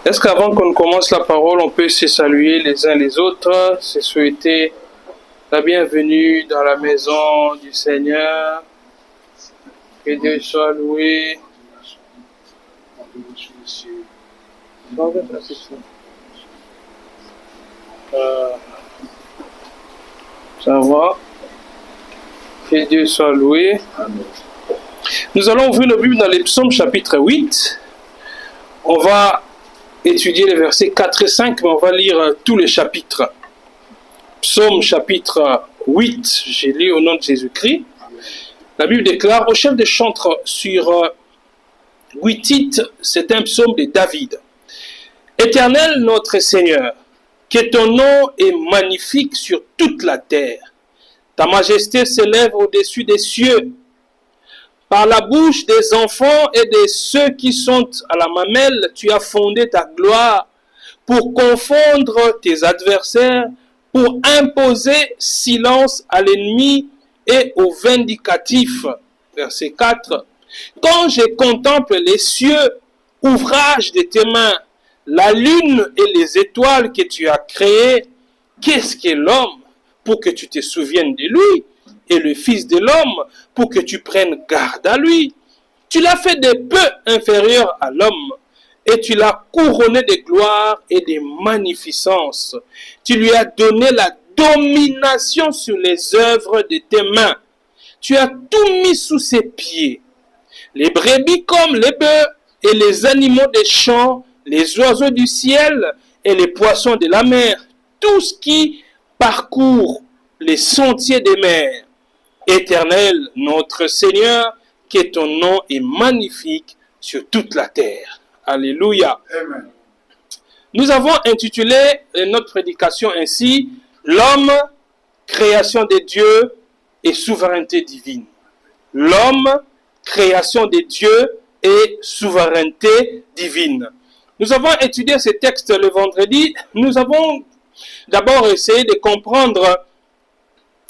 Est-ce qu'avant qu'on commence la parole, on peut se saluer les uns les autres, se souhaiter la bienvenue dans la maison du Seigneur? Que Dieu soit loué. Ça va? Que Dieu soit loué. Nous allons ouvrir le Bible dans les psaumes chapitre 8. On va étudier les versets 4 et 5, mais on va lire tous les chapitres. Psaume chapitre 8, j'ai lu au nom de Jésus-Christ. La Bible déclare, au chef des chantres sur Guitite, c'est un psaume de David. Éternel notre Seigneur, que ton nom est magnifique sur toute la terre. Ta majesté s'élève au-dessus des cieux. Par la bouche des enfants et de ceux qui sont à la mamelle, tu as fondé ta gloire pour confondre tes adversaires, pour imposer silence à l'ennemi et au vindicatif. Verset 4. Quand je contemple les cieux, ouvrage de tes mains, la lune et les étoiles que tu as créées, qu'est-ce qu'est l'homme pour que tu te souviennes de lui, et le Fils de l'homme pour que tu prennes garde à lui? Tu l'as fait de peu inférieur à l'homme, et tu l'as couronné de gloire et de magnificence. Tu lui as donné la domination sur les œuvres de tes mains. Tu as tout mis sous ses pieds. Les brebis comme les bœufs et les animaux des champs, les oiseaux du ciel et les poissons de la mer, tout ce qui parcourt les sentiers des mers. Éternel, notre Seigneur, que ton nom est magnifique sur toute la terre. Alléluia. Amen. Nous avons intitulé notre prédication ainsi, l'homme, création de Dieu et souveraineté divine. L'homme, création de Dieu et souveraineté divine. Nous avons étudié ce texte le vendredi. Nous avons d'abord essayé de comprendre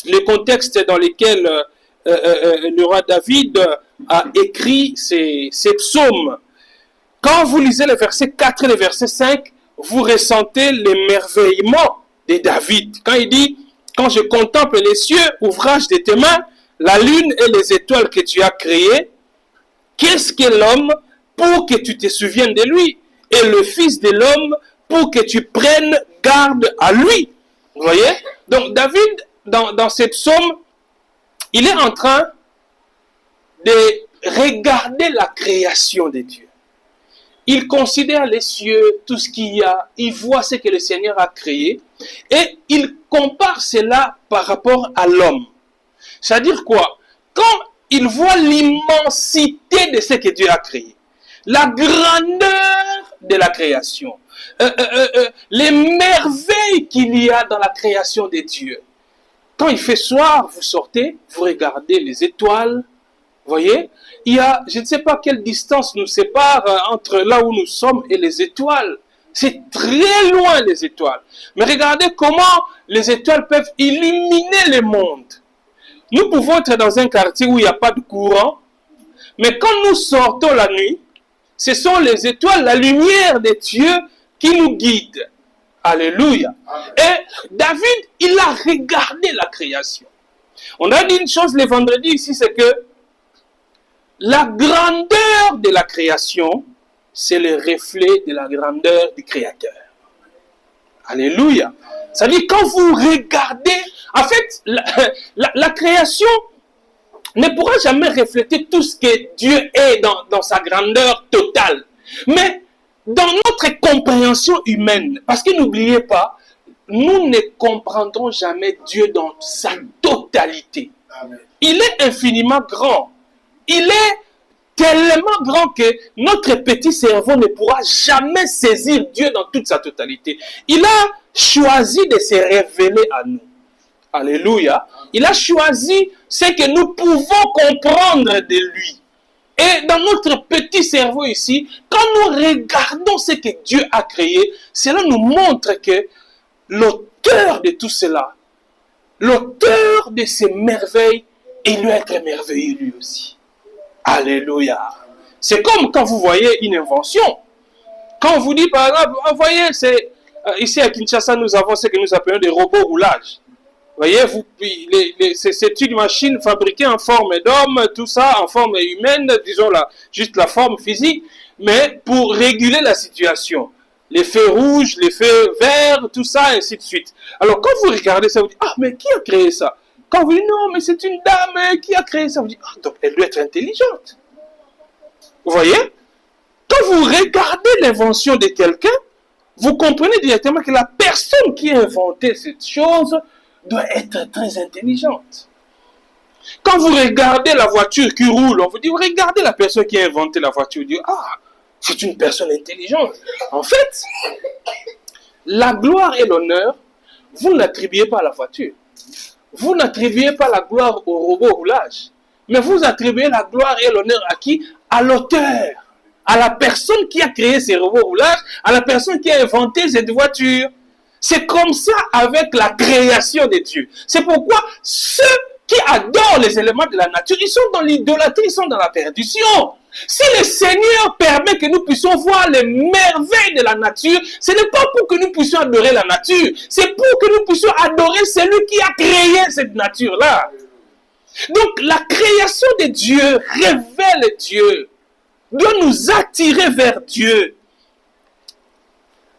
le contexte dans lequel le roi David a écrit ces psaumes. Quand vous lisez les versets 4 et les versets 5, vous ressentez l'émerveillement de David. Quand il dit, quand je contemple les cieux, ouvrage de tes mains, la lune et les étoiles que tu as créées, qu'est-ce que l'homme pour que tu te souviennes de lui? Et le Fils de l'homme pour que tu prennes garde à lui. Vous voyez? Donc David, dans ces psaumes, il est en train de regarder la création de Dieu. Il considère les cieux, tout ce qu'il y a, il voit ce que le Seigneur a créé, et il compare cela par rapport à l'homme. C'est-à-dire quoi? Quand il voit l'immensité de ce que Dieu a créé, la grandeur de la création, les merveilles qu'il y a dans la création de Dieu. Quand il fait soir, vous sortez, vous regardez les étoiles, vous voyez, il y a, je ne sais pas quelle distance nous sépare entre là où nous sommes et les étoiles. C'est très loin les étoiles. Mais regardez comment les étoiles peuvent illuminer le monde. Nous pouvons être dans un quartier où il n'y a pas de courant, mais quand nous sortons la nuit, ce sont les étoiles, la lumière de Dieu qui nous guide. Alléluia. Et David, il a regardé la création. On a dit une chose le vendredi ici, c'est que la grandeur de la création, c'est le reflet de la grandeur du Créateur. Alléluia. C'est-à-dire, quand vous regardez, en fait, la création ne pourra jamais refléter tout ce que Dieu est dans sa grandeur totale. Mais dans notre compréhension humaine, parce que n'oubliez pas, nous ne comprendrons jamais Dieu dans sa totalité. Amen. Il est infiniment grand. Il est tellement grand que notre petit cerveau ne pourra jamais saisir Dieu dans toute sa totalité. Il a choisi de se révéler à nous. Alléluia. Il a choisi ce que nous pouvons comprendre de lui. Et dans notre petit cerveau ici, quand nous regardons ce que Dieu a créé, cela nous montre que l'auteur de tout cela, l'auteur de ces merveilles, il doit être merveilleux lui aussi. Alléluia. C'est comme quand vous voyez une invention. Quand on vous dit, par exemple, vous voyez, ici à Kinshasa, nous avons ce que nous appelons des robots roulage. Vous voyez, c'est une machine fabriquée en forme d'homme, tout ça, en forme humaine, disons là, juste la forme physique, mais pour réguler la situation. Les feux rouges, les feux verts, tout ça, ainsi de suite. Alors, quand vous regardez ça, vous dites, ah, mais qui a créé ça? Quand vous dites, non, mais c'est une dame qui a créé ça, vous dites, ah, donc elle doit être intelligente. Vous voyez? Quand vous regardez l'invention de quelqu'un, vous comprenez directement que la personne qui a inventé cette chose doit être très intelligente. Quand vous regardez la voiture qui roule, on vous dit, regardez la personne qui a inventé la voiture, vous dites, ah, c'est une personne intelligente. En fait, la gloire et l'honneur, vous n'attribuez pas à la voiture. Vous n'attribuez pas la gloire au robot roulage. Mais vous attribuez la gloire et l'honneur à qui? À l'auteur. À la personne qui a créé ces robots roulages, à la personne qui a inventé cette voiture. C'est comme ça avec la création de Dieu. C'est pourquoi ceux qui adorent les éléments de la nature, ils sont dans l'idolâtrie, ils sont dans la perdition. Si le Seigneur permet que nous puissions voir les merveilles de la nature, ce n'est pas pour que nous puissions adorer la nature, c'est pour que nous puissions adorer celui qui a créé cette nature-là. Donc la création de Dieu révèle Dieu, doit nous attirer vers Dieu.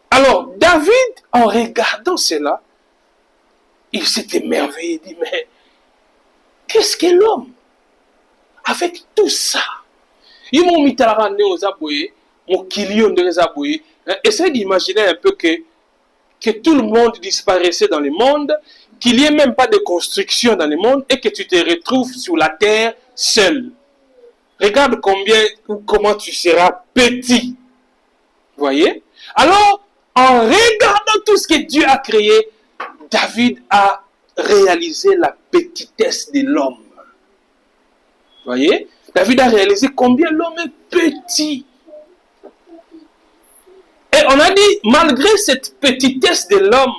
Alors David, en regardant cela, il s'est émerveillé, il dit, mais qu'est-ce qu'est l'homme avec tout ça? Ils m'ont mis à la aux aboyés, mon kilion de aboyés. Essayez d'imaginer un peu que tout le monde disparaissait dans le monde, qu'il n'y ait même pas de construction dans le monde et que tu te retrouves sur la terre seul. Regarde comment tu seras petit. Vous voyez? Alors, en regardant tout ce que Dieu a créé, David a réalisé la petitesse de l'homme. Vous voyez? David a réalisé combien l'homme est petit. Et on a dit, malgré cette petitesse de l'homme,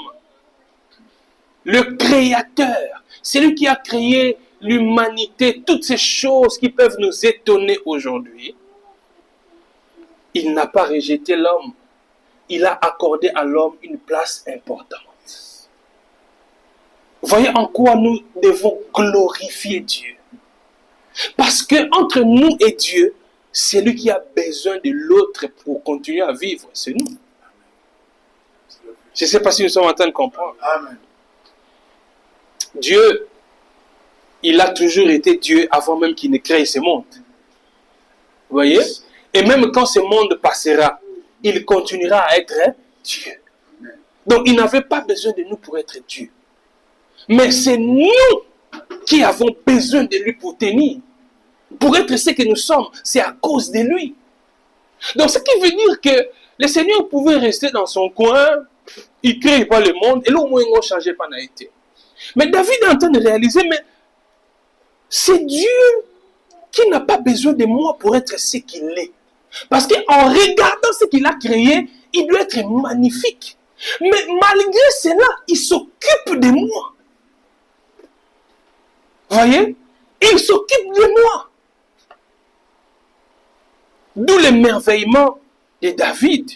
le Créateur, celui qui a créé l'humanité, toutes ces choses qui peuvent nous étonner aujourd'hui, il n'a pas rejeté l'homme. Il a accordé à l'homme une place importante. Vous voyez en quoi nous devons glorifier Dieu. Parce que entre nous et Dieu, celui qui a besoin de l'autre pour continuer à vivre, c'est nous. Je ne sais pas si nous sommes en train de comprendre. Amen. Dieu, il a toujours été Dieu avant même qu'il ne crée ce monde. Vous voyez? Et même quand ce monde passera, il continuera à être Dieu. Donc il n'avait pas besoin de nous pour être Dieu. Mais c'est nous qui avons besoin de lui pour tenir. Pour être ce que nous sommes, c'est à cause de lui. Donc ce qui veut dire que le Seigneur pouvait rester dans son coin, il ne crée pas le monde, et là au moins il ne changeait pas été. Mais David est en train de réaliser, mais c'est Dieu qui n'a pas besoin de moi pour être ce qu'il est. Parce qu'en regardant ce qu'il a créé, il doit être magnifique. Mais malgré cela, il s'occupe de moi. Vous voyez? Il s'occupe de moi. D'où l'émerveillement de David.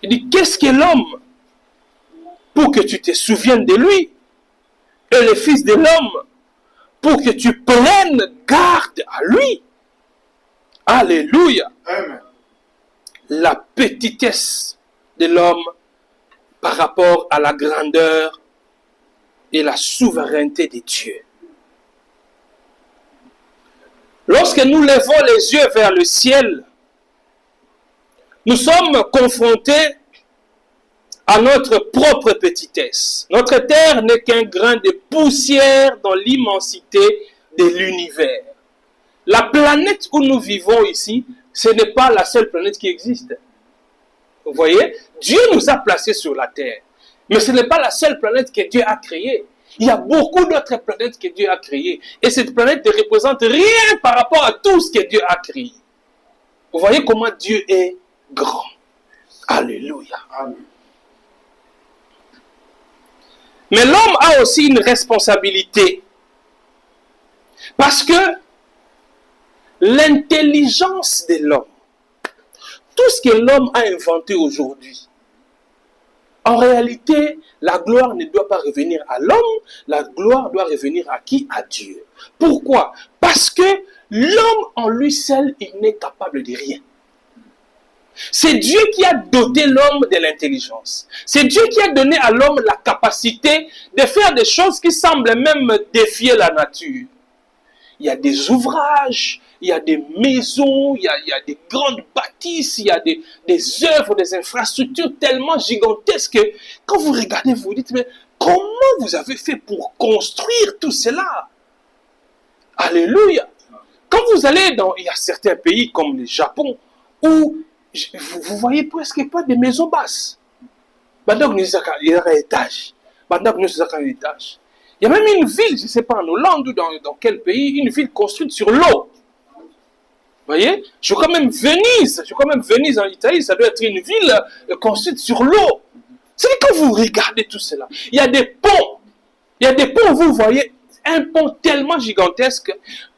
Il dit, qu'est-ce que l'homme pour que tu te souviennes de lui? Et le Fils de l'homme pour que tu prennes garde à lui. Alléluia. Amen. La petitesse de l'homme par rapport à la grandeur et la souveraineté de Dieu. Lorsque nous levons les yeux vers le ciel, nous sommes confrontés à notre propre petitesse. Notre terre n'est qu'un grain de poussière dans l'immensité de l'univers. La planète où nous vivons ici, ce n'est pas la seule planète qui existe. Vous voyez? Dieu nous a placés sur la terre. Mais ce n'est pas la seule planète que Dieu a créée. Il y a beaucoup d'autres planètes que Dieu a créées. Et cette planète ne représente rien par rapport à tout ce que Dieu a créé. Vous voyez comment Dieu est grand. Alléluia. Amen. Mais l'homme a aussi une responsabilité. Parce que l'intelligence de l'homme, tout ce que l'homme a inventé aujourd'hui, en réalité, la gloire ne doit pas revenir à l'homme, la gloire doit revenir à qui? À Dieu. Pourquoi? Parce que l'homme en lui seul, il n'est capable de rien. C'est Dieu qui a doté l'homme de l'intelligence. C'est Dieu qui a donné à l'homme la capacité de faire des choses qui semblent même défier la nature. Il y a des ouvrages, il y a des maisons, il y a des grandes bâtisses, il y a des œuvres, des infrastructures tellement gigantesques que quand vous regardez, vous vous dites, mais comment vous avez fait pour construire tout cela? Alléluia! Quand vous allez il y a certains pays comme le Japon, où vous voyez presque pas de maisons basses. Il y a un étage. Il y a même une ville, je ne sais pas, en Hollande ou dans quel pays, une ville construite sur l'eau. Vous voyez? Je crois même Venise en Italie, ça doit être une ville construite sur l'eau. C'est quand vous regardez tout cela, il y a des ponts. Il y a des ponts, vous voyez, un pont tellement gigantesque.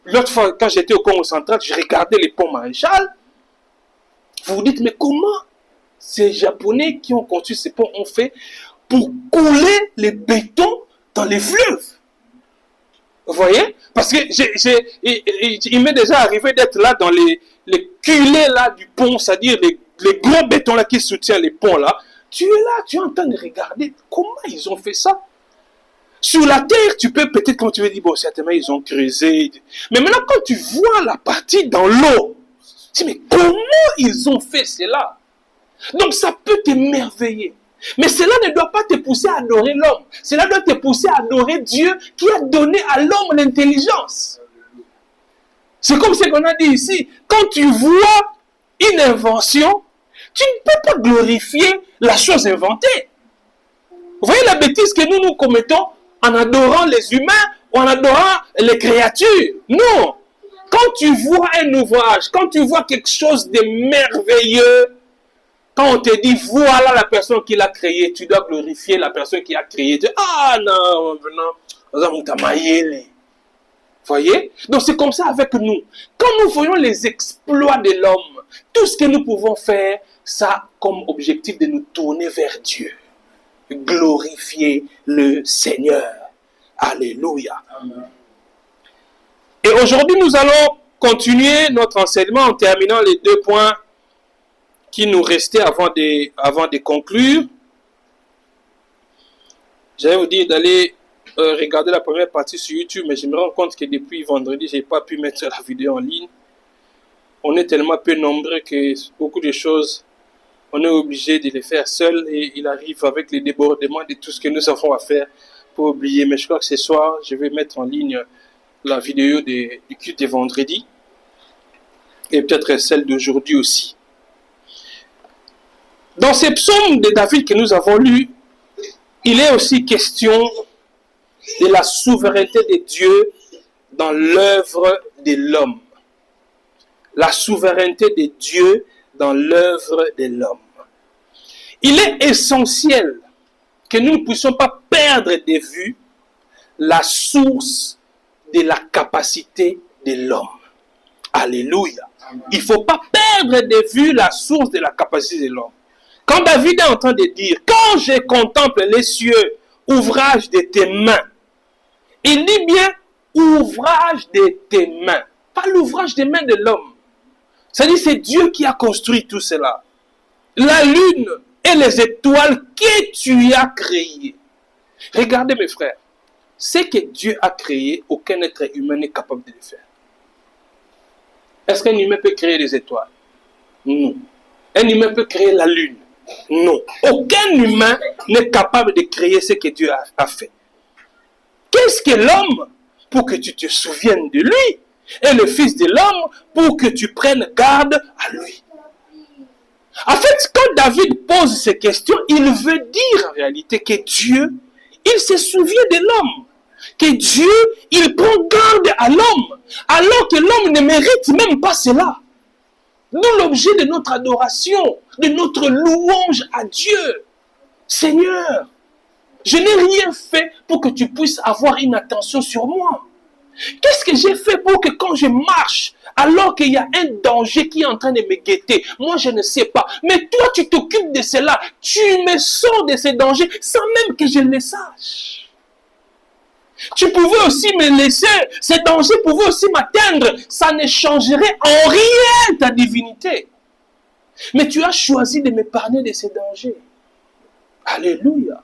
L'autre fois, quand j'étais au Congo central, je regardais les ponts Maréchal. Vous vous dites, mais comment ces Japonais qui ont construit ces ponts ont fait pour couler les bétons dans les fleuves? Vous voyez? Parce que il m'est déjà arrivé d'être là dans les culées là du pont, c'est-à-dire les gros bétons là qui soutiennent les ponts là. Tu es là, tu es en train de regarder comment ils ont fait ça. Sur la terre, tu peux peut-être, quand tu veux dire, bon, certainement ils ont creusé. Mais maintenant, quand tu vois la partie dans l'eau, tu dis, mais comment ils ont fait cela? Donc ça peut t'émerveiller. Mais cela ne doit pas te pousser à adorer l'homme. Cela doit te pousser à adorer Dieu qui a donné à l'homme l'intelligence. C'est comme ce qu'on a dit ici. Quand tu vois une invention, tu ne peux pas glorifier la chose inventée. Vous voyez la bêtise que nous commettons en adorant les humains ou en adorant les créatures? Non. Quand tu vois un ouvrage, quand tu vois quelque chose de merveilleux, quand on te dit, voilà la personne qui l'a créé, tu dois glorifier la personne qui a créé. Tu dis, ah non, vous voyez? Donc c'est comme ça avec nous. Quand nous voyons les exploits de l'homme, tout ce que nous pouvons faire, ça a comme objectif de nous tourner vers Dieu. Glorifier le Seigneur. Alléluia. Amen. Et aujourd'hui, nous allons continuer notre enseignement en terminant les 2 points qui nous restaient avant de conclure. J'allais vous dire d'aller regarder la première partie sur YouTube, mais je me rends compte que depuis vendredi, je n'ai pas pu mettre la vidéo en ligne. On est tellement peu nombreux que beaucoup de choses, on est obligé de les faire seul et il arrive avec les débordements de tout ce que nous avons à faire pour oublier. Mais je crois que ce soir, je vais mettre en ligne la vidéo du culte de vendredi et peut-être celle d'aujourd'hui aussi. Dans ces psaumes de David que nous avons lus, il est aussi question de la souveraineté de Dieu dans l'œuvre de l'homme. La souveraineté de Dieu dans l'œuvre de l'homme. Il est essentiel que nous ne puissions pas perdre de vue la source de la capacité de l'homme. Alléluia. Il ne faut pas perdre de vue la source de la capacité de l'homme. Quand David est en train de dire, quand je contemple les cieux, ouvrage de tes mains, il dit bien ouvrage de tes mains, pas l'ouvrage des mains de l'homme. C'est-à-dire c'est Dieu qui a construit tout cela. La lune et les étoiles que tu as créées. Regardez mes frères, ce que Dieu a créé, aucun être humain n'est capable de le faire. Est-ce qu'un humain peut créer des étoiles? Non. Un humain peut créer la lune? Non. Aucun humain n'est capable de créer ce que Dieu a fait. Qu'est-ce que l'homme pour que tu te souviennes de lui? Et le Fils de l'homme pour que tu prennes garde à lui. En fait, quand David pose ces questions, il veut dire en réalité que Dieu, il se souvient de l'homme. Que Dieu, il prend garde à l'homme. Alors que l'homme ne mérite même pas cela. D'où l'objet de notre adoration, de notre louange à Dieu. Seigneur, je n'ai rien fait pour que tu puisses avoir une attention sur moi. Qu'est-ce que j'ai fait pour que quand je marche, alors qu'il y a un danger qui est en train de me guetter, moi je ne sais pas. Mais toi tu t'occupes de cela, tu me sors de ces dangers sans même que je le sache. Tu pouvais aussi me laisser, ces dangers pouvaient aussi m'atteindre, ça ne changerait en rien ta divinité. Mais tu as choisi de m'épargner de ces dangers. Alléluia.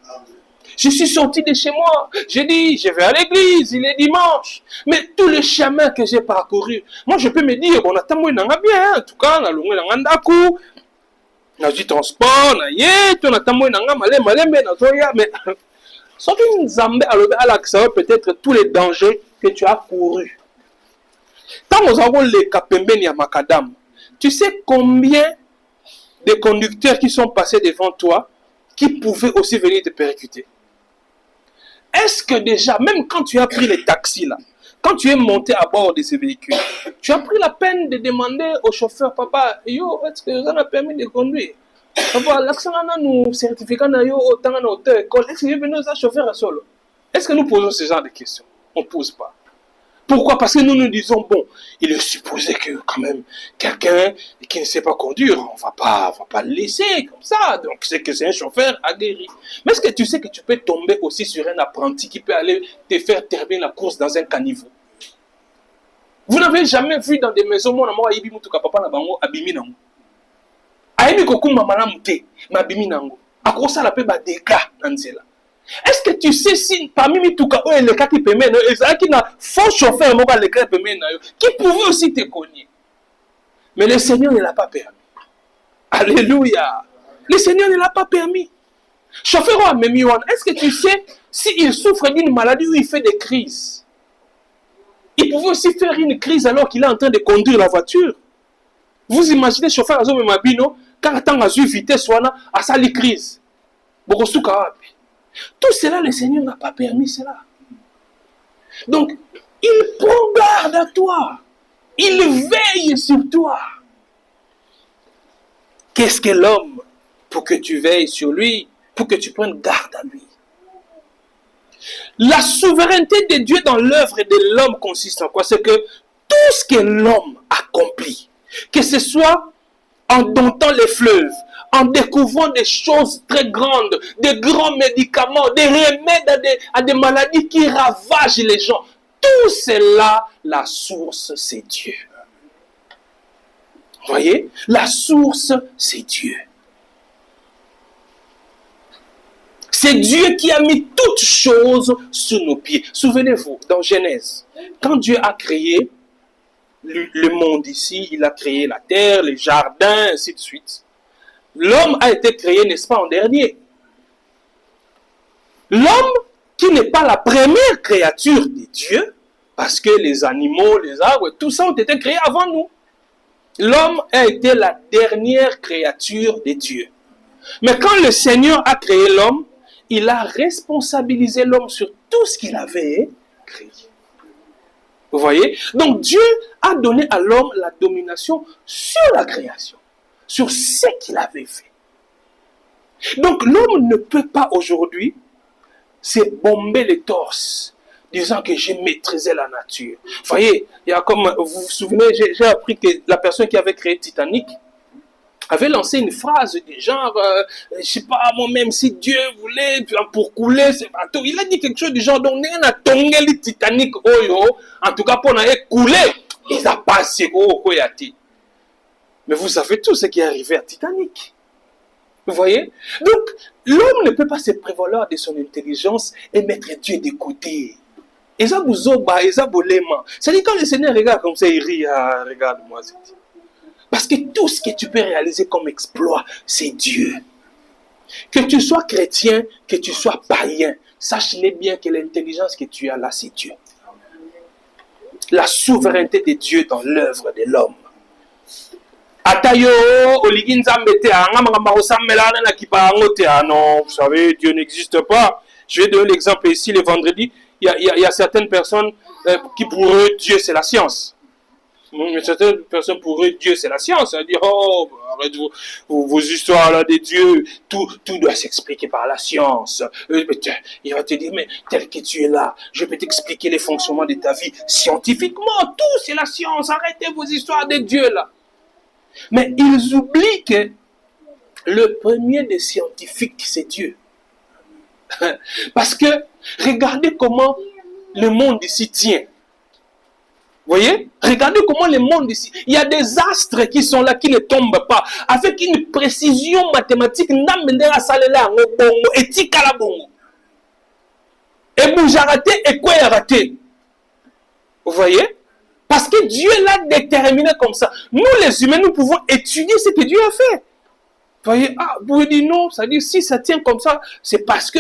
Je suis sorti de chez moi. J'ai dit, je vais à l'église, il est dimanche. Mais tous les chemins que j'ai parcourus, moi je peux me dire, bon, attends, moi, il bien. En tout cas, la longue, il y a du transport, il y a mais sauf une zambé à l'accès, peut-être tous les dangers que tu as courus. Quand nous avons les kapembeni à Macadam, tu sais combien de conducteurs qui sont passés devant toi qui pouvaient aussi venir te percuter? Est-ce que déjà, même quand tu as pris les taxis là, quand tu es monté à bord de ces véhicules, tu as pris la peine de demander au chauffeur, papa, yo, est-ce que vous avez permis de conduire? Papa, l'accent a nous certificat na yo autant en hauteur école. Est-ce que vous venez à chauffeur à solo? Est-ce que nous posons ce genre de questions? On ne pose pas. Pourquoi? Parce que nous nous disons, bon, il est supposé que quand même, quelqu'un qui ne sait pas conduire, on va pas le laisser comme ça. Donc, c'est que c'est un chauffeur aguerri. Mais est-ce que tu sais que tu peux tomber aussi sur un apprenti qui peut aller te faire terminer la course dans un caniveau? Vous n'avez jamais vu dans des maisons, mon amour, Aïbi Moutuka, papa, na bango, abimi nango. Aïbi Kokumba, madame, te, ma abimi nango. À quoi ça l'appelle, dégâts, nanzela. Est-ce que tu sais si parmi les cas où le cas qui permet, qui n'a faux chauffeur, qui pouvait aussi te cogner? Mais le Seigneur ne l'a pas permis. Alléluia. Le Seigneur ne l'a pas permis. Chauffeur, est-ce que tu sais s'il souffre d'une maladie ou il fait des crises? Il pouvait aussi faire une crise alors qu'il est en train de conduire la voiture. Vous imaginez chauffeur à Mabino, quand il a eu vitesse, à sa crise. Tout cela, le Seigneur n'a pas permis cela. Donc, il prend garde à toi. Il veille sur toi. Qu'est-ce que l'homme pour que tu veilles sur lui, pour que tu prennes garde à lui? La souveraineté de Dieu dans l'œuvre de l'homme consiste en quoi? C'est que tout ce que l'homme accomplit, que ce soit en domptant les fleuves, en découvrant des choses très grandes, des grands médicaments, des remèdes à des maladies qui ravagent les gens. Tout cela, la source, c'est Dieu. Vous voyez? La source, c'est Dieu. C'est Dieu qui a mis toutes choses sous nos pieds. Souvenez-vous, dans Genèse, quand Dieu a créé le monde ici, il a créé la terre, les jardins, ainsi de suite. L'homme a été créé, n'est-ce pas, en dernier. L'homme qui n'est pas la première créature de Dieu, parce que les animaux, les arbres, tout ça ont été créés avant nous. L'homme a été la dernière créature de Dieu. Mais quand le Seigneur a créé l'homme, il a responsabilisé l'homme sur tout ce qu'il avait créé. Vous voyez? Donc Dieu a donné à l'homme la domination sur la création, sur ce qu'il avait fait. Donc l'homme ne peut pas aujourd'hui se bomber les torses, disant que j'ai maîtrisé la nature. Vous voyez, il y a comme, vous vous souvenez, j'ai appris que la personne qui avait créé Titanic avait lancé une phrase du genre, je ne sais pas, moi-même, si Dieu voulait pour couler ce bateau, il a dit quelque chose du genre, donc, on a tombé le Titanic, en tout cas, pour couler, il a passé, mais vous savez tout ce qui est arrivé à Titanic. Vous voyez? Donc, l'homme ne peut pas se prévaloir de son intelligence et mettre Dieu de côté. C'est-à-dire, quand le Seigneur regarde comme ça, il rit, ah, regarde-moi, c'est dit. Parce que tout ce que tu peux réaliser comme exploit, c'est Dieu. Que tu sois chrétien, que tu sois païen, sache-le bien que l'intelligence que tu as là, c'est Dieu. La souveraineté de Dieu dans l'œuvre de l'homme. Non, vous savez, Dieu n'existe pas. Je vais donner l'exemple ici, le vendredi. Il y a certaines personnes qui, pour eux, Dieu, c'est la science. Mais certaines personnes, pour eux, Dieu, c'est la science. On dire, oh, arrête vos histoires là des dieux. Tout doit s'expliquer par la science. Il va te dire, mais tel que tu es là, je peux t'expliquer les fonctionnements de ta vie scientifiquement. Tout, c'est la science. Arrêtez vos histoires des dieux là. Mais ils oublient que le premier des scientifiques, c'est Dieu. Parce que, regardez comment le monde ici tient. Vous voyez? Regardez comment le monde ici. Il y a des astres qui sont là, qui ne tombent pas. Avec une précision mathématique, et raté et quoi raté. Vous voyez? Parce que Dieu l'a déterminé comme ça. Nous, les humains, nous pouvons étudier ce que Dieu a fait. Vous voyez? Ah, vous pouvez dire non, ça dit si ça tient comme ça, c'est parce que.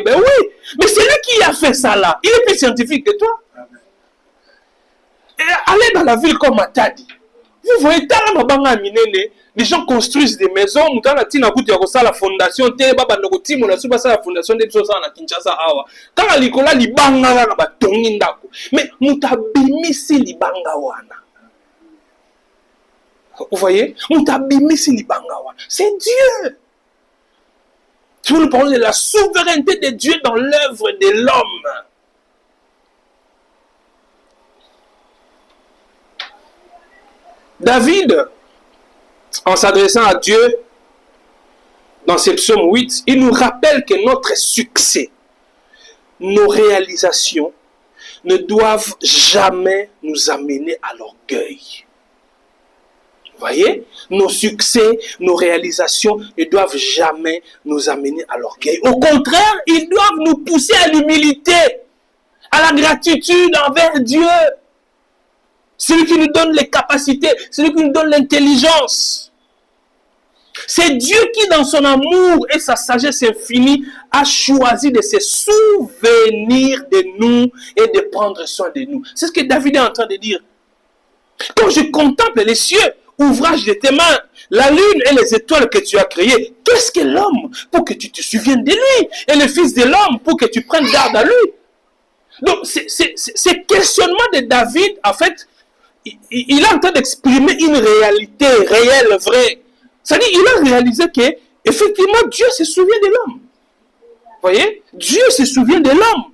Ben oui, mais c'est lui qui a fait ça là. Il est plus scientifique que toi. Et allez dans la ville comme Matadi. Vous voyez, les gens construisent des maisons. La fondation, la fondation de Kinshasa. Quand Nicolas Libanga, mais Mutabimisi Libanga wana. Vous voyez, Mutabimisi Libanga wana. C'est Dieu. Tout le parle de la souveraineté de Dieu dans l'œuvre de l'homme. David, en s'adressant à Dieu, dans ce psaume 8, il nous rappelle que notre succès, nos réalisations, ne doivent jamais nous amener à l'orgueil. Vous voyez? Nos succès, nos réalisations ne doivent jamais nous amener à l'orgueil. Au contraire, ils doivent nous pousser à l'humilité, à la gratitude envers Dieu. Celui qui nous donne les capacités, celui qui nous donne l'intelligence. C'est Dieu qui, dans son amour et sa sagesse infinie, a choisi de se souvenir de nous et de prendre soin de nous. C'est ce que David est en train de dire. Quand je contemple les cieux, ouvrage de tes mains, la lune et les étoiles que tu as créées, qu'est-ce que l'homme pour que tu te souviennes de lui? Et le fils de l'homme pour que tu prennes garde à lui? Donc, ces questionnements de David, en fait, il est en train d'exprimer une réalité réelle, vraie. C'est-à-dire, il a réalisé que, effectivement, Dieu se souvient de l'homme. Vous voyez? Dieu se souvient de l'homme.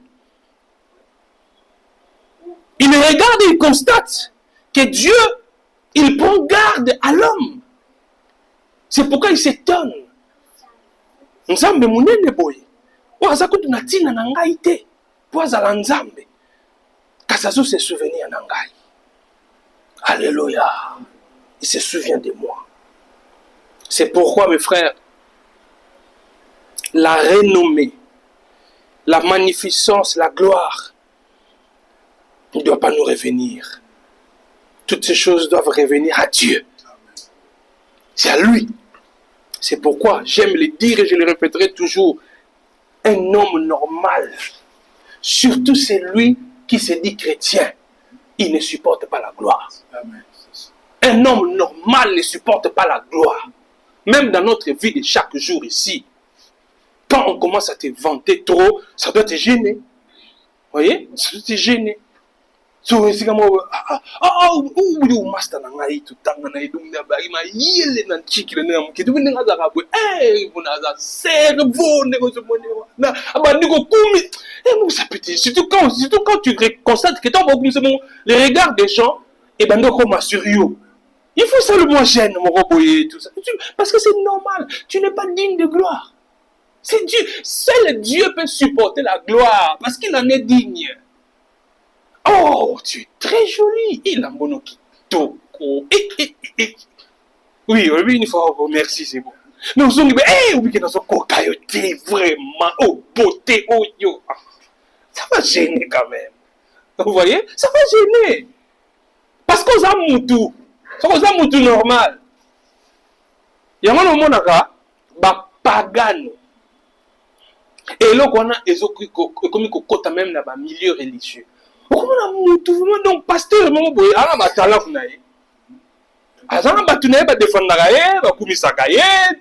Il regarde et il constate que Dieu, il prend garde à l'homme. C'est pourquoi il s'étonne. Nzambe munene boye. Waza kutu natina na ngai te. Waza la nzambe. Kasazo se souvenir na ngai. Alléluia. Il se souvient de moi. C'est pourquoi, mes frères, la renommée, la magnificence, la gloire ne doit pas nous revenir. Toutes ces choses doivent revenir à Dieu. C'est à lui. C'est pourquoi j'aime le dire et je le répéterai toujours. Un homme normal, surtout celui qui se dit chrétien, il ne supporte pas la gloire. Amen. Un homme normal ne supporte pas la gloire. Même dans notre vie de chaque jour ici, quand on commence à te vanter trop, ça doit te gêner. Vous voyez? Ça doit te gêner. C'est comme master nangai tout temps nangai donc na ba ima yele nan chikile na mke tu ndinga za kabwe bunaza cerveau négoce monero na aba ndiko kumi moi ça peut surtout quand tu constates que toi beaucoup c'est bon les regards des gens et ben donc comme sur you il faut seulement gêne mon roboyer tout ça parce que c'est normal, tu n'es pas digne de gloire. C'est Dieu, seul Dieu peut supporter la gloire parce qu'il en est digne. Oh, tu es très jolie. Il a mon kitoko. Oui, une fois, merci, c'est bon. Mais on se dit, oui, que dans son cocaïoté, vraiment, oh, beauté, oh, yo. Ça va gêner quand même. Vous voyez? Ça va gêner. Parce qu'on a moutou. On a moutou normal. Il y a un moment, on a pagano. Et là, on a comme côté même dans le milieu religieux. Donc, pasteur, il y a un talent. Il y a un bâtonnet qui défendre,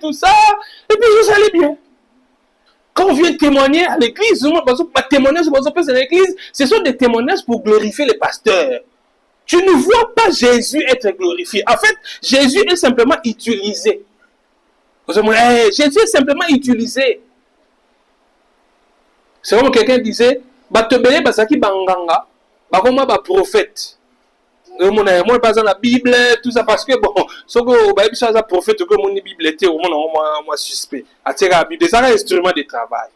tout ça. Et puis, vous allez bien. Quand on vient témoigner à l'église, témoignages à l'église, ce sont des témoignages pour glorifier les pasteurs. Tu ne vois pas Jésus être glorifié. En fait, Jésus est simplement utilisé. Jésus est simplement utilisé. C'est comme quelqu'un disait, Batebele basaki banganga, bakoma ba prophète. Moi pas dans la Bible, tout ça parce que bon, ce que ba bisa za prophète que mon Bible était au moi suspect. Atira la Bible, ça un instrument de travail.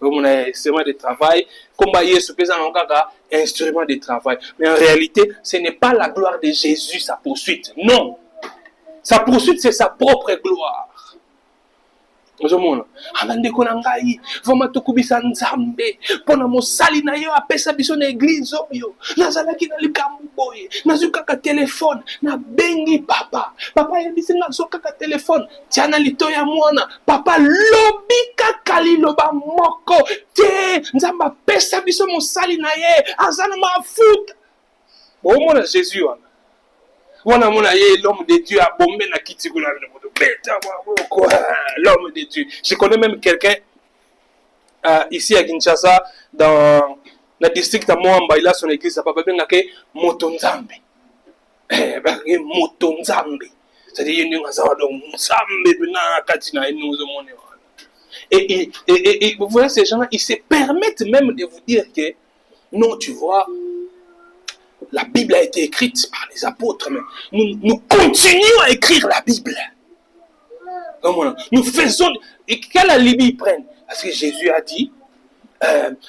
Instrument de travail, comme Yesu pesa ngaka instrument de travail. Mais en réalité, ce n'est pas la gloire de Jésus sa poursuite. Non. Sa poursuite c'est sa propre gloire. Ozomona abandeko na ngai voma tokubisa nzambe pona mosali na yo apesa biso na église oyo nazalaki na likambo boye nazukaka telefone na bengi papa yebisi nga zokaka telefone tiana lito ya mwana papa lobi kaka liloba moko te nzamba apesa biso mosali na ye azana mafuta omona Jésus wana mona ye l'homme de Dieu a bombé na kitikula l'homme de Dieu. Je connais même quelqu'un ici à Kinshasa, dans le district de Moamba, il a son église, papa bien que Motonzambe. Motonzambe. C'est-à-dire, il y a et vous voyez, ces gens-là, ils se permettent même de vous dire que, non, tu vois, la Bible a été écrite par les apôtres, mais nous continuons à écrire la Bible. Nous faisons... Et quel alibi ils prennent? Parce que Jésus a dit,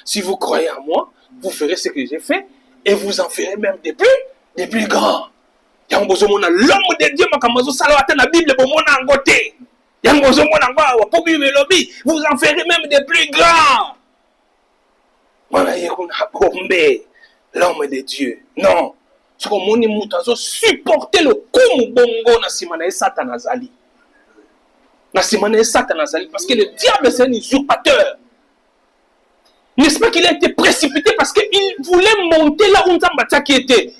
si vous croyez en moi, vous ferez ce que j'ai fait, et vous en ferez même des plus grands. L'homme de Dieu, la Bible, vous en ferez même des plus grands. L'homme de Dieu. Non. Ce qu'on m'a dit, supporter le coup bongo na simana Satan azali. Na simana Satan azali. Parce que le diable, c'est un usurpateur. N'est-ce pas qu'il a été précipité parce qu'il voulait monter là où Nzamba qui était.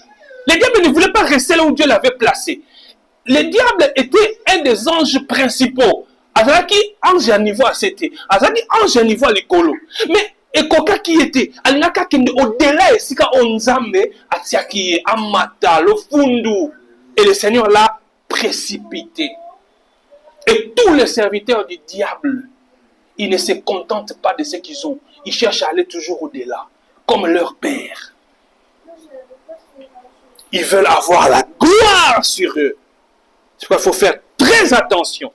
Le diable ne voulait pas rester là où Dieu l'avait placé. Le diable était un des anges principaux. Azalaki ange à niveau à c'était. Azalaki ange à niveau à l'écolo. Mais et coca qui était au-delà et si on zambe atiaki amata le fundu et le Seigneur l'a précipité. Et tous les serviteurs du diable, ils ne se contentent pas de ce qu'ils ont. Ils cherchent à aller toujours au-delà, comme leur père. Ils veulent avoir la gloire sur eux. C'est pourquoi il faut faire très attention.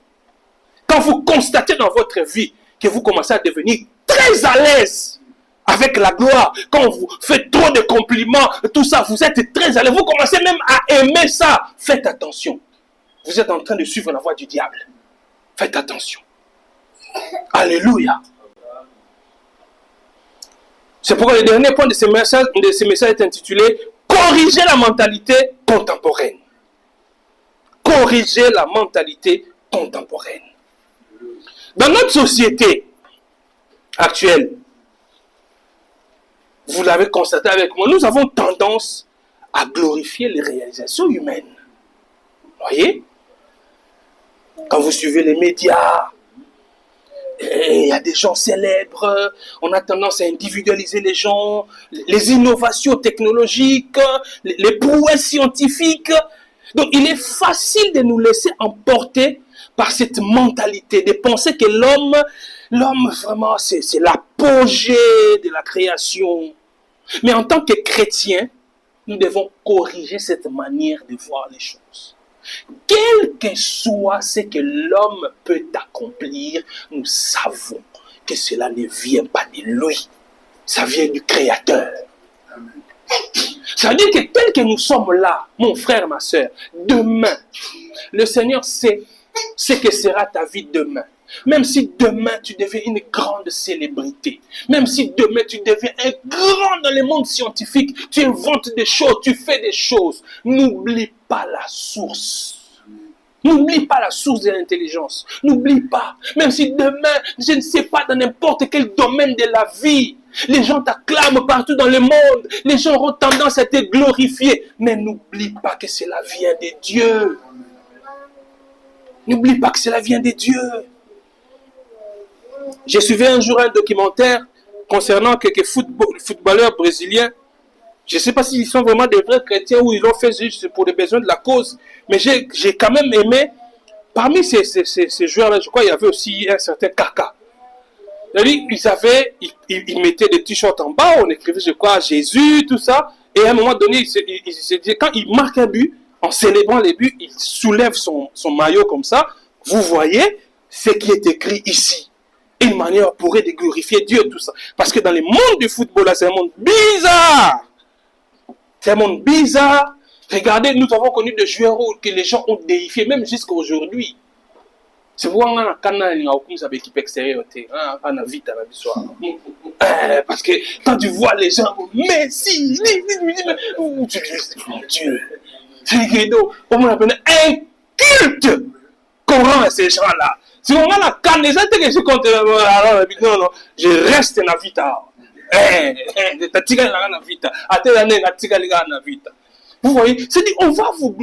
Quand vous constatez dans votre vie que vous commencez à devenir très à l'aise avec la gloire, quand vous faites trop de compliments, tout ça, vous êtes très à l'aise, vous commencez même à aimer ça. Faites attention. Vous êtes en train de suivre la voie du diable. Faites attention. Alléluia. C'est pourquoi le dernier point de ce message est intitulé « Corriger la mentalité contemporaine ». Corriger la mentalité contemporaine. Dans notre société actuelle, vous l'avez constaté avec moi, nous avons tendance à glorifier les réalisations humaines. Vous voyez? Quand vous suivez les médias, il y a des gens célèbres, on a tendance à individualiser les gens, les innovations technologiques, les prouesses scientifiques. Donc il est facile de nous laisser emporter par cette mentalité, de penser que l'homme vraiment c'est l'apogée de la création. Mais en tant que chrétiens, nous devons corriger cette manière de voir les choses. Quel que soit ce que l'homme peut accomplir, nous savons que cela ne vient pas de lui. Ça vient du Créateur. Ça veut dire que tel que nous sommes là, mon frère, ma soeur, demain, le Seigneur sait ce que sera ta vie demain. Même si demain tu deviens une grande célébrité, même si demain tu deviens un grand dans le monde scientifique, tu inventes des choses, tu fais des choses, n'oublie pas la source. N'oublie pas la source de l'intelligence. N'oublie pas. Même si demain, je ne sais pas, dans n'importe quel domaine de la vie, les gens t'acclament partout dans le monde, les gens auront tendance à te glorifier. Mais n'oublie pas que cela vient de Dieu. N'oublie pas que cela vient de Dieu. J'ai suivi un jour un documentaire concernant quelques footballeurs brésiliens Je ne sais pas s'ils sont vraiment des vrais chrétiens ou ils l'ont fait juste pour les besoins de la cause. Mais j'ai quand même aimé, parmi ces joueurs-là, je crois qu'il y avait aussi un certain Kaka. Ils mettaient des t-shirts en bas, on écrivait, je crois, Jésus, tout ça. Et à un moment donné, quand il marque un but, en célébrant les buts, il soulève son maillot comme ça. Vous voyez ce qui est écrit ici. Une manière pourrait de glorifier Dieu, tout ça. Parce que dans le monde du football, là, c'est un monde bizarre. C'est un monde bizarre. Regardez, nous avons connu des joueurs que les gens ont déifié, même jusqu'à aujourd'hui. C'est pourquoi quand on a une équipe extérieure, on a vite à la soir. Parce que quand tu vois les gens, Messi, mon Dieu, on appelle un culte qu'on rend à ces gens-là. Si on a la canne, les gens que je compte, non, je reste dans la vita. Vous voyez, c'est-à-dire, on va vous.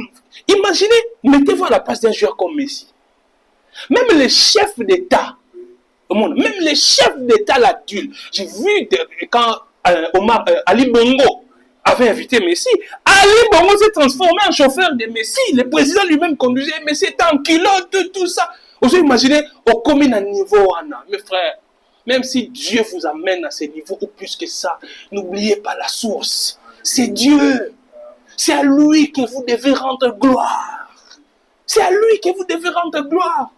Imaginez, mettez-vous à la place d'un joueur comme Messi. Même les chefs d'État, même les chefs d'État l'adulent. J'ai vu quand Ali Bongo avait invité Messi, Ali Bongo s'est transformé en chauffeur de Messi. Le président lui-même conduisait Messi, était en culotte, tout ça. Vous imaginez, au commun à niveau, mes frères, même si Dieu vous amène à ce niveau ou plus que ça, n'oubliez pas la source. C'est Dieu. C'est à lui que vous devez rendre gloire. C'est à lui que vous devez rendre gloire.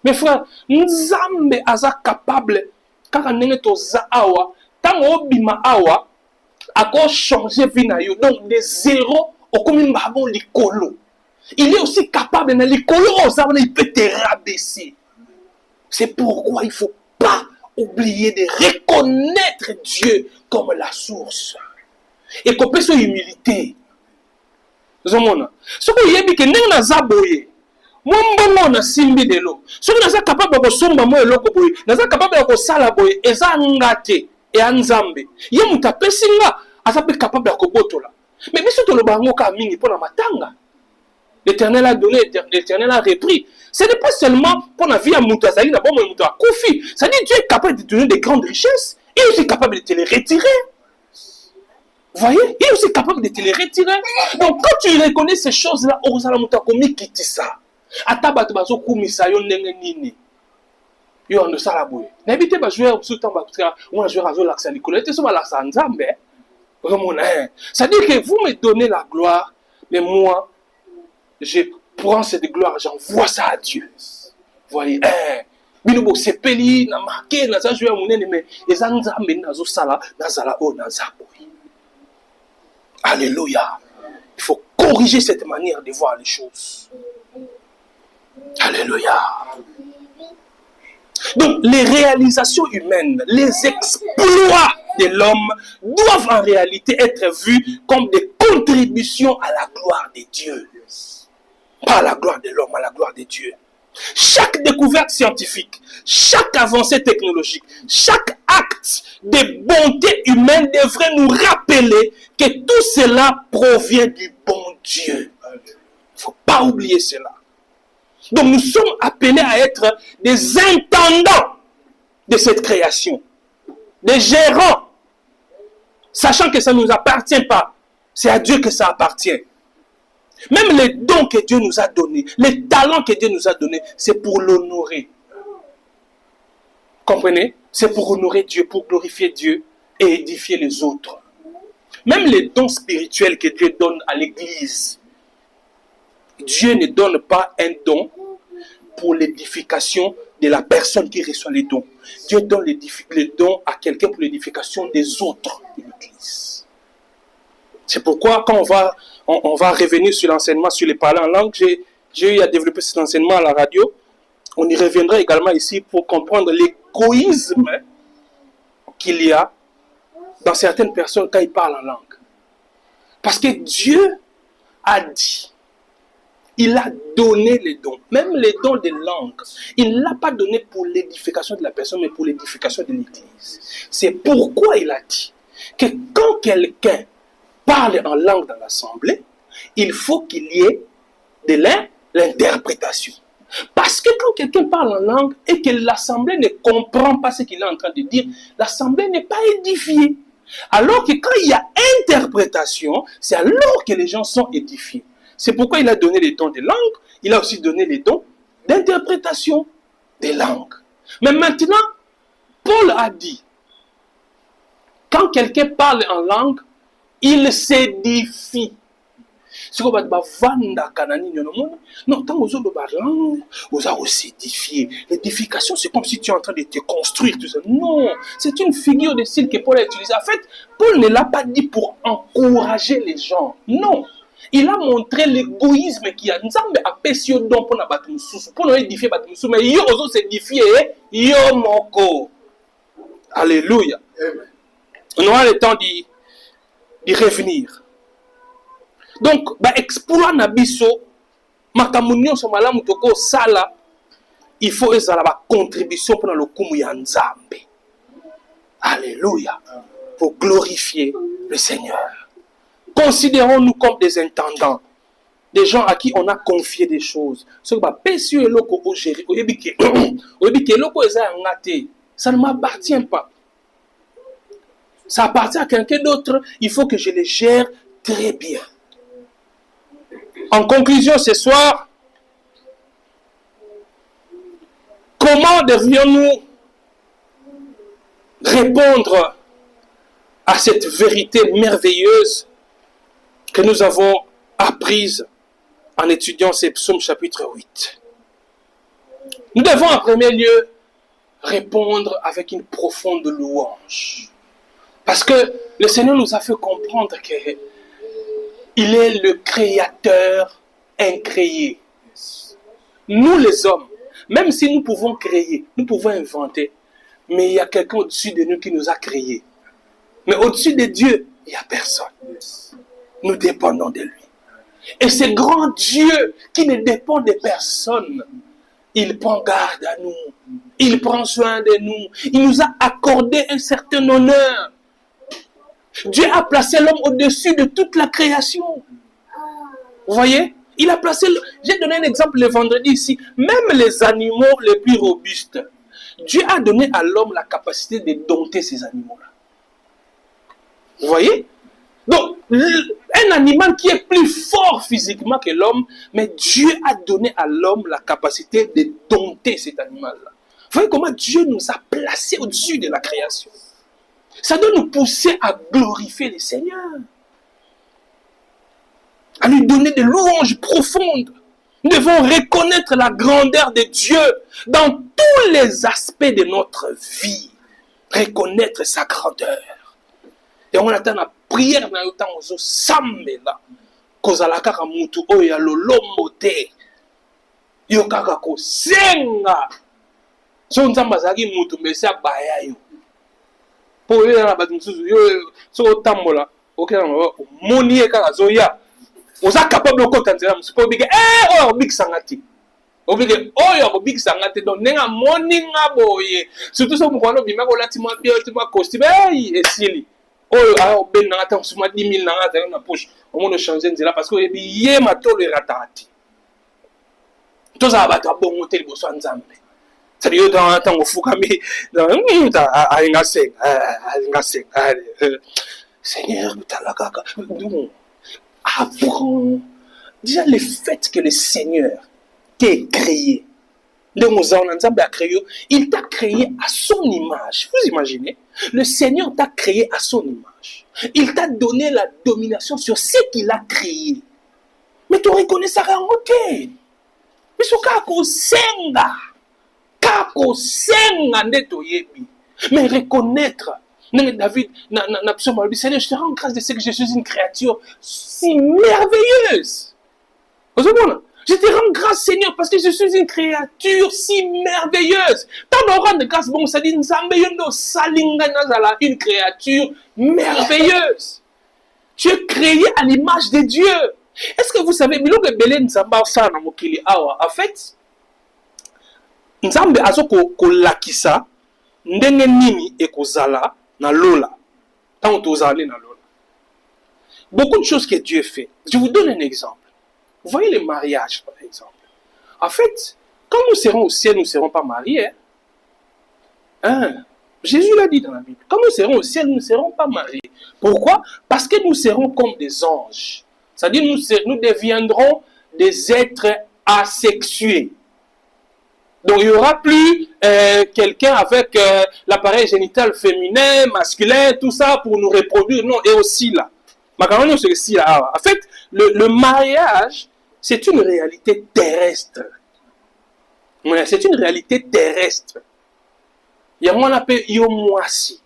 Mes frères, Nzambe aza capable, car on est aux awa, tant au bima awa, à quoi changer vie na yo, donc de zéro au commun babon likolo. Il est aussi capable de likolo, il peut te rabaisser. C'est pourquoi il ne faut pas oublier de reconnaître Dieu comme la source. Et qu'on peut son humilité. Ce que vous avez dit que nous avons zaboye. Moi, je suis ce que nous capable de somba moi eloko boye, nous capable de sala boye, eza ngate et anzambe. Ye mutape singa, azape capable de kobotola. Mais biso to lobango ka mingi pona matanga. L'Éternel a donné, l'Éternel a repris. Ce n'est pas seulement pour la vie à Moutazali, d'abord à Koufi. Ça dit Dieu est capable de te donner des grandes richesses. Il est aussi capable de te les retirer. Vous voyez, il est aussi capable de te les retirer. Donc quand tu reconnais ces choses-là, Orosala Moutakomi quitte ça. Ataba Tabazo Kumisayo Nengenini. Yo en sala boy. N'habitez pas jouer au temps parce que on a joué à l'accent Nicolas. Tu sais pas l'accent Nzambe. Ça dit que vous me donnez la gloire, mais moi je prends cette gloire, j'envoie ça à Dieu. Vous voyez, Bilobo sepeli na marqué na za jouer à monene mais les Nzambe nazo sala nazala o nazabo. Alléluia. Il faut corriger cette manière de voir les choses. Alléluia. Donc, les réalisations humaines, les exploits de l'homme doivent en réalité être vus comme des contributions à la gloire de Dieu. Pas à la gloire de l'homme, à la gloire de Dieu. Chaque découverte scientifique, chaque avancée technologique, chaque acte de bonté humaine devrait nous rappeler que tout cela provient du bon Dieu. Il ne faut pas oublier cela. Donc nous sommes appelés à être des intendants de cette création, des gérants, sachant que ça ne nous appartient pas, c'est à Dieu que ça appartient. Même les dons que Dieu nous a donnés, les talents que Dieu nous a donnés, c'est pour l'honorer. Comprenez? C'est pour honorer Dieu, pour glorifier Dieu et édifier les autres. Même les dons spirituels que Dieu donne à l'Église, Dieu ne donne pas un don pour l'édification de la personne qui reçoit les dons. Dieu donne les dons à quelqu'un pour l'édification des autres de l'Église. C'est pourquoi quand on va revenir sur l'enseignement sur les parlants en langue, j'ai eu à développer cet enseignement à la radio. On y reviendra également ici pour comprendre l'égoïsme qu'il y a dans certaines personnes quand ils parlent en langue. Parce que Dieu a dit, il a donné les dons, même les dons de langue. Il ne l'a pas donné pour l'édification de la personne, mais pour l'édification de l'Église. C'est pourquoi il a dit que quand quelqu'un parle en langue dans l'assemblée, il faut qu'il y ait de l'interprétation. Parce que quand quelqu'un parle en langue et que l'assemblée ne comprend pas ce qu'il est en train de dire, l'assemblée n'est pas édifiée. Alors que quand il y a interprétation, c'est alors que les gens sont édifiés. C'est pourquoi il a donné les dons de langue, il a aussi donné les dons d'interprétation des langues. Mais maintenant, Paul a dit, quand quelqu'un parle en langue, il s'édifie. C'est comme non, quand vous avez langue, vous avez s'édifier. L'édification, c'est comme si tu es en train de te construire. Tout ça. Non, c'est une figure de style que Paul a utilisée. En fait, Paul ne l'a pas dit pour encourager les gens. Non. Il a montré l'égoïsme qu'il y a. Nous avons apprécié donc pour nous édifier, mais il faut s'édifier. Yo moko. Alléluia. On aura le temps d'y revenir. Donc, exploit nabiso, makamunyo somala mutoko sala, il faut la contribution pour le kumu ya Nzambe. Alléluia. Pour glorifier le Seigneur. Considérons-nous comme des intendants, des gens à qui on a confié des choses. Ce que pécieux loko au gérer, ça ne m'appartient pas. Ça appartient à quelqu'un d'autre, il faut que je les gère très bien. En conclusion, ce soir, comment devrions-nous répondre à cette vérité merveilleuse que nous avons apprise en étudiant ces psaumes chapitre 8? Nous devons en premier lieu répondre avec une profonde louange. Parce que le Seigneur nous a fait comprendre qu'il est le créateur incréé. Nous les hommes, même si nous pouvons créer, nous pouvons inventer, mais il y a quelqu'un au-dessus de nous qui nous a créés. Mais au-dessus de Dieu, il n'y a personne. Nous dépendons de lui. Et ce grand Dieu qui ne dépend de personne, il prend garde à nous. Il prend soin de nous. Il nous a accordé un certain honneur. Dieu a placé l'homme au-dessus de toute la création. Vous voyez? Il a placé... J'ai donné un exemple le vendredi ici. Même les animaux les plus robustes, Dieu a donné à l'homme la capacité de dompter ces animaux-là. Vous voyez? Donc, un animal qui est plus fort physiquement que l'homme, mais Dieu a donné à l'homme la capacité de dompter cet animal-là. Vous voyez comment Dieu nous a placés au-dessus de la création? Ça doit nous pousser à glorifier le Seigneur, à lui donner des louanges profondes. Nous devons reconnaître la grandeur de Dieu dans tous les aspects de notre vie. Reconnaître sa grandeur. Et on attend la prière dans le temps où Sambela, Kozalaka Mutu Oya Lolomote, Yokaka Ko Senga, Son Zambazagi Mutu Mesia Bayayo. Pour eux, so tambola, ok, moni eka zoya. On est capable de contenir, c'est pas obligé. Oh, big sangati. Obligé. Oh, big sangati. Donc, nenga moni ngaboye. Surtout si vous voyez, bima kola tima bien, tima costume. Et sili. Oh, alors ben nangata, on se met 10 000 nangata dans la poche. On va changer de là parce que yé ma tole ratati. Tout ça va être bon hôtel pour soi Nzambe. C'est-à-dire dans un temps où faut comme Seigneur, apprends déjà le fait que le Seigneur t'a créé. Il t'a créé à son image. Vous imaginez? Le Seigneur t'a créé à son image. Il t'a donné la domination sur ce qu'il a créé. Mais tu reconnais sa réalité. Mais ce cas qu'on senga. Mais reconnaître, David, Seigneur, je te rends grâce de ce que je suis une créature si merveilleuse. Je te rends grâce, Seigneur, parce que je suis une créature si merveilleuse. Tant on rend de grâce, bon, ça dit, une créature merveilleuse. Tu es créé à l'image de Dieu. Est-ce que vous savez, en fait, Nzambe azo kolakisa ndenge nini ekozala na lola. Tant tozali na lola. Beaucoup de choses que Dieu fait. Je vous donne un exemple. Vous voyez les mariages, par exemple. En fait, quand nous serons au ciel, nous ne serons pas mariés. Hein? Jésus l'a dit dans la Bible. Quand nous serons au ciel, nous ne serons pas mariés. Pourquoi? Parce que nous serons comme des anges. C'est-à-dire nous deviendrons des êtres asexués. Donc il n'y aura plus quelqu'un avec l'appareil génital féminin, masculin, tout ça pour nous reproduire. Non, et aussi là. En fait, le mariage, c'est une réalité terrestre. C'est une réalité terrestre. Il y a un appel Yomoasi.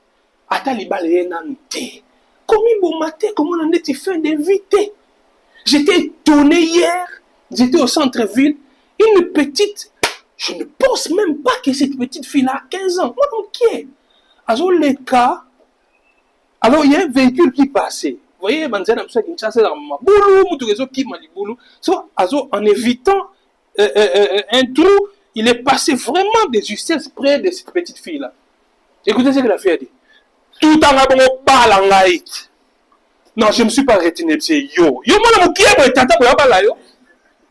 Atalibalé nanté. Comment bon matin, comment on a été fait d'inviter? J'étais étonné hier. J'étais au centre-ville. Une petite. Je ne pense même pas que cette petite fille-là a 15 ans. Moi, ok. Alors, les cas. Alors, il y a un véhicule qui passait. Vous voyez, en évitant un trou, il est passé vraiment des justesses près de cette petite fille-là. Écoutez ce que la fille a dit. Tout en abon balangaït. Non, je ne me suis pas retenu. C'est yo. Yo, moi, qui est tata pour la yo?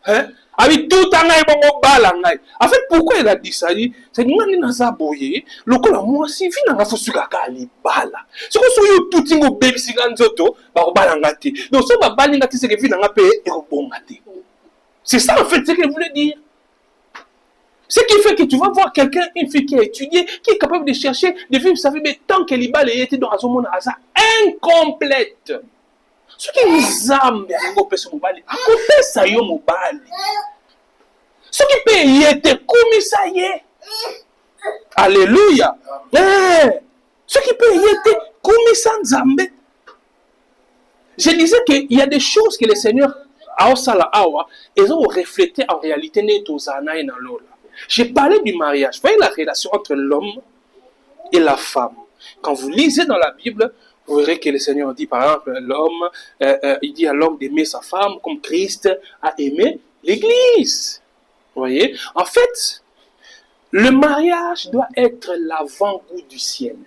Hein? Avec tout en abon balangaït. En fait, pourquoi il a dit ça? C'est que nous, on a boyé. Le coup, moi, si vient dans la fosse, il bala. C'est que si vous tout le bébé, si vous avez balangati. Donc, si vous avez balangati, c'est que vous avez payé et vous avez. C'est ça, en fait, ce qu'il voulait dire. Ce qui fait que tu vas voir quelqu'un, une fille qui a étudié, qui est capable de chercher, de vivre sa vie, mais tant qu'elle y était dans un monde incomplète. Ce qui nous âme, à côté ça y est, ce qui peut y être comme ça y est. Alléluia. Ce qui peut y être comme ça, Nzambe. Je disais qu'il y a des choses que le Seigneur ils ont reflété en réalité Netozana et Nalola. J'ai parlé du mariage. Vous voyez la relation entre l'homme et la femme. Quand vous lisez dans la Bible, vous verrez que le Seigneur dit par exemple l'homme, il dit à l'homme d'aimer sa femme comme Christ a aimé l'Église. Vous voyez? En fait, le mariage doit être l'avant-goût du ciel.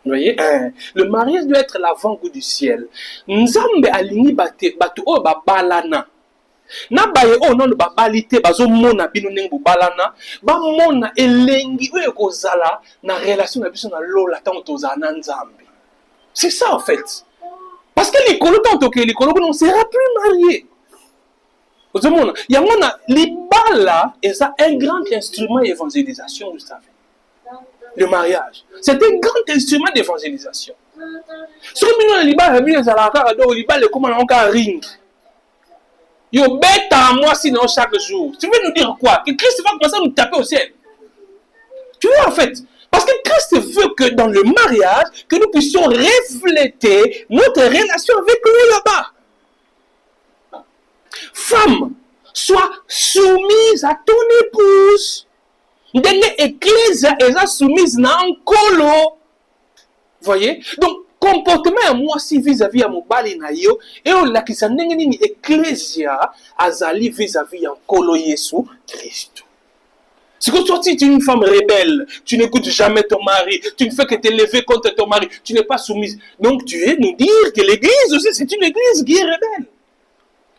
Vous voyez? Le mariage doit être l'avant-goût du ciel. Nzambe alini batu o babalana. Na baye o non babalite bazo mona bino nengu balana ba mona elengi oyo kozala na relation na biso na lola tant tozana Nzambe. C'est ça en fait. Parce que les colo tant que les colo on sera plus mariés. Vous savez, il y a mona libala et ça un grand instrument d'évangélisation, vous savez. Le mariage. C'est un grand instrument d'évangélisation. Ce que nous avons libala, comment on a ring. Yo bête à moi sinon chaque jour. Tu veux nous dire quoi? Que Christ va commencer à nous taper au ciel. Tu vois en fait. Parce que Christ veut que dans le mariage, que nous puissions refléter notre relation avec lui là-bas. Femme, sois soumise à ton épouse. Ndenge église est soumise na nkolo. Voyez? Donc comportement à moi si vis-à-vis à mon bali na yo et on la kisa ndenge nini ecclesia azali vis-à-vis en nkolo Yesu Christ. C'est que toi si tu es une femme rebelle, tu n'écoutes jamais ton mari, tu ne fais que t'élever contre ton mari, tu n'es pas soumise. Donc tu es nous dire que l'église aussi c'est une église qui est rebelle.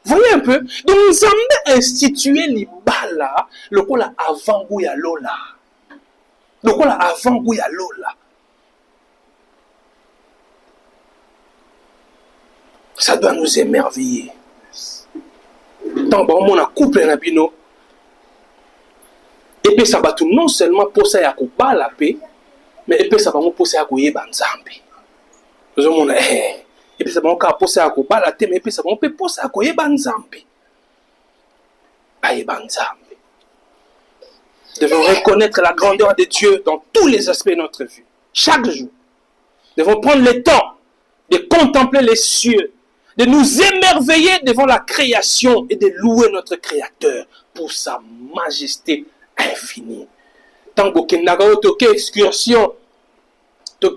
Voyez un peu? Donc nous avons institué l'ibala, le quoi là avant Gouya Lola. Le quoi là avant Gouya Lola. Ça doit nous émerveiller. Tant que on a couple na bino. Et puis ça va tout non seulement pour ça ya ko ba la paix, mais et puis ça va pour ça ya ko yeba Nzambe. Nous avons et puis ça va encore poser à quoi la thème et puis ça va on peut poser à quoi yeba Nzambe. Ba yeba Nzambe. Nous devons reconnaître la grandeur de Dieu dans tous les aspects de notre vie. Chaque jour. Nous devons prendre le temps de contempler les cieux, de nous émerveiller devant la création et de louer notre Créateur pour sa majesté infinie. Tant que nous avons une excursion, ceux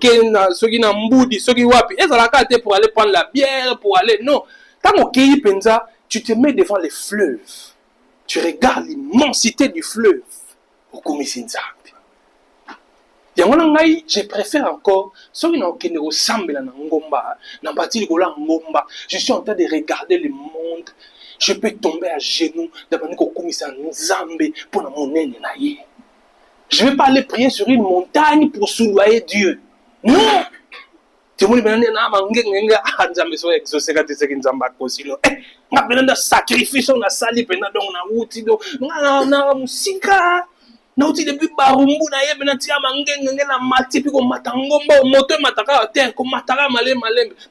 qui n'ont mboudi, ceux qui wapi, ils ont la carte pour aller prendre la bière, pour aller. Non. Tant que penza, tu te mets devant les fleuves. Tu regardes l'immensité du fleuve. Je préfère encore ceux qui n'ont ressemble à Ngomba, je suis en train de regarder le monde. Je peux tomber à genoux devant Nzambe pour mon nez. Je ne vais pas aller prier sur une montagne pour soudoyer Dieu. Non! Tout le monde est là, mais so exaucé quand c'est qu'ils n'ont pas possible. On a besoin de sacrifice, on a sali, on a outil, on a musika. Na uti depuis barumbu na yebe na tia mangenge na mati piko matangomba moto mataka terre ko mataka malem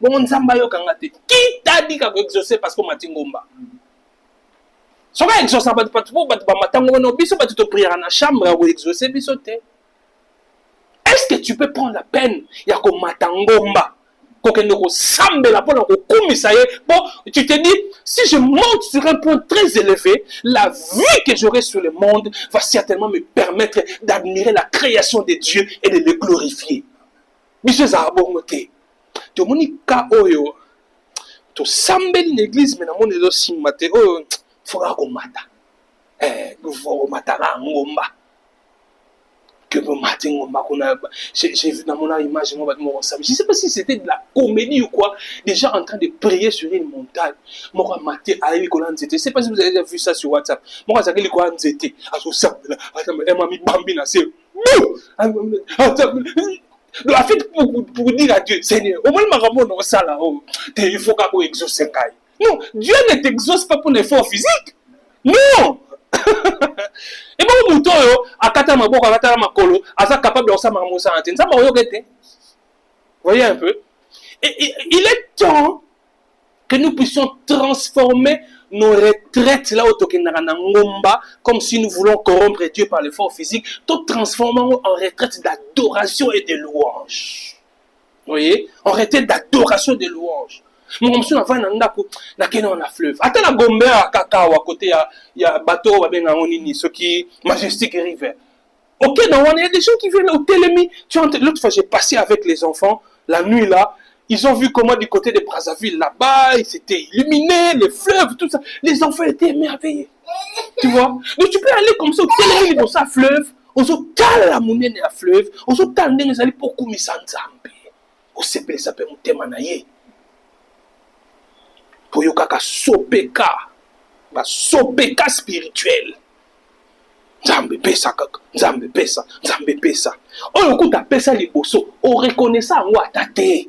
bon nzamba yo kanga te qui t'a dit ka exaucer parce que matingomba so ka exaucer ba matangomba no biso ba to prière na chambre ko exaucer biso te. Est-ce que tu peux prendre la peine ya ko matangomba ko kende ko sambela pona ko kumisa ye? Bon, tu te dis si je monte sur un point très élevé, la vue que j'aurai sur le monde va certainement me permettre d'admirer la création de Dieu et de le glorifier. Monsieur Zahabomote, tu monika oyo, tu sambeli l'église, mais dans mon élo simate, oh, faudra qu'on mata. Faut matara ngomba. Que j'ai vu dans mon image, je ne sais pas si c'était de la comédie ou quoi, des gens en train de prier sur une montagne. Je ne sais pas si vous avez déjà vu ça sur WhatsApp. Moi, je suis en fait, pour dire à Dieu, Seigneur, au moins, il faut qu'on exauce. Non, Dieu ne t'exauce pas pour l'effort physique. Non! Et bon, mouton, à Katama, à Makolo, à ça capable de faire Mamoussa Antenne. Ça m'a regretté. Voyez un peu. Et il est temps que nous puissions transformer nos retraites là au Tokenarana comme si nous voulons corrompre Dieu par l'effort physique, tout transformons en retraite d'adoration et de louange. Vous voyez? En retraite d'adoration et de louange. Mon monsieur n'a pas un fleuve. Attends la gombe à cacao à côté, il y a bateau ce qui Majestic River. Ok, donc il y a des gens qui viennent au Télémi. L'autre fois, j'ai passé avec les enfants la nuit là. Ils ont vu comment du côté de Brazzaville là-bas, c'était illuminé, les fleuves, tout ça. Les enfants étaient émerveillés. Tu vois? Donc tu peux aller comme ça au Télémi dans sa fleuve. On se cale la monnaie de la fleuve. On se cale les allées pour couper sans zambe. On se peut ça peut monter manayer. Pour yokaka sopeka, ba sopeka spirituel. Nzambe pesa kaka, nzambe pesa. On okuta pesa liboso, on reconnaît ça en watate.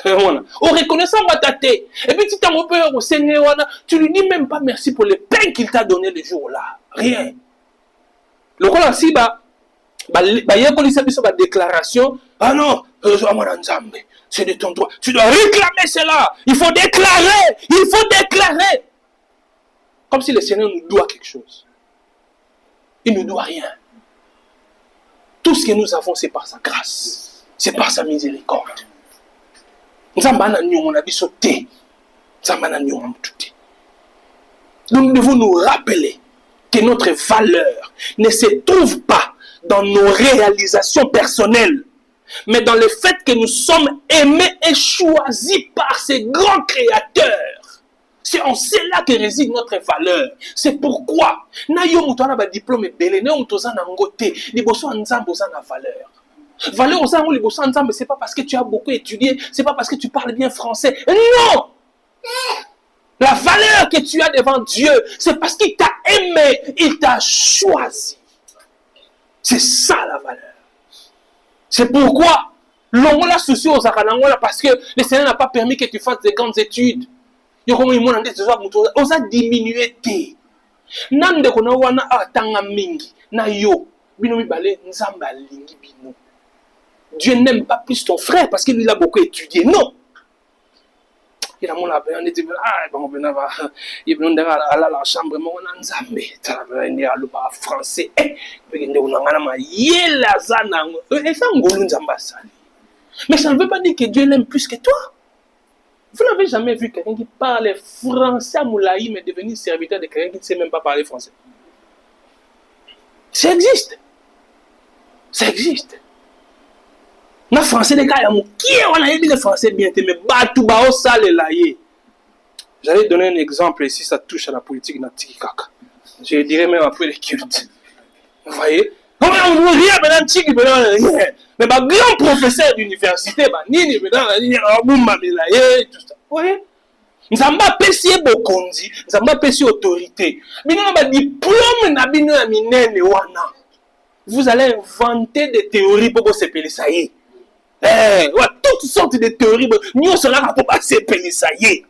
On reconnaît ça en watate. Et puis tu t'en repères au Seigneur, tu lui dis même pas merci pour le pain qu'il t'a donné le jour-là. Rien. Le roi si ba déclaration, ah non, c'est de ton droit. Tu dois réclamer cela. Il faut déclarer. Comme si le Seigneur nous doit quelque chose. Il ne nous doit rien. Tout ce que nous avons, c'est par sa grâce. C'est par sa miséricorde. Nous devons nous rappeler que notre valeur ne se trouve pas dans nos réalisations personnelles, mais dans le fait que nous sommes aimés et choisis par ces grands créateurs. C'est en cela que réside notre valeur. C'est pourquoi, nayo muto na ba diplôme belé, nayo muto za na ngote, liboso nzambo za na valeur. Valeur au sang liboso nzambo, c'est pas parce que tu as beaucoup étudié, c'est pas parce que tu parles bien français. Non! La valeur que tu as devant Dieu, c'est parce qu'il t'a aimé, il t'a choisi. C'est ça la valeur. C'est pourquoi l'on l'a souci aux Aranangola parce que le Seigneur n'a pas permis que tu fasses de grandes études. Il a diminué. Nande kona wana atanga mingi na yo bino mibale nzamba lingi bino. Dieu n'aime pas plus ton frère parce qu'il a beaucoup étudié. Non. Il a mon appel, on était il est à la chambre, mon nzambe, il est à français, mais ça ne veut pas dire que Dieu l'aime plus que toi. Vous n'avez jamais vu quelqu'un qui parle français à Moulaï, mais devenir serviteur de quelqu'un qui ne sait même pas parler français. Ça existe. Ça existe. Na français les gars, on a dit le français bien, mais batouba ça les laïe. J'allais donner un exemple ici, ça touche à la politique na tikaka. Je dirais même après les cultes. Vous voyez? On rien maintenant tiki mais bah grand professeur d'université bah nini maintenant bumba melaye tout ça. Vous voyez? Nzamba pesi bokonzi, nzamba pesi autorité. Bino ba diplôme na bino ya minene wana. Vous allez inventer des théories pour vous séparer ça y est. Tout toutes sortes de théories. Nous serons là pour passer payer ça y est.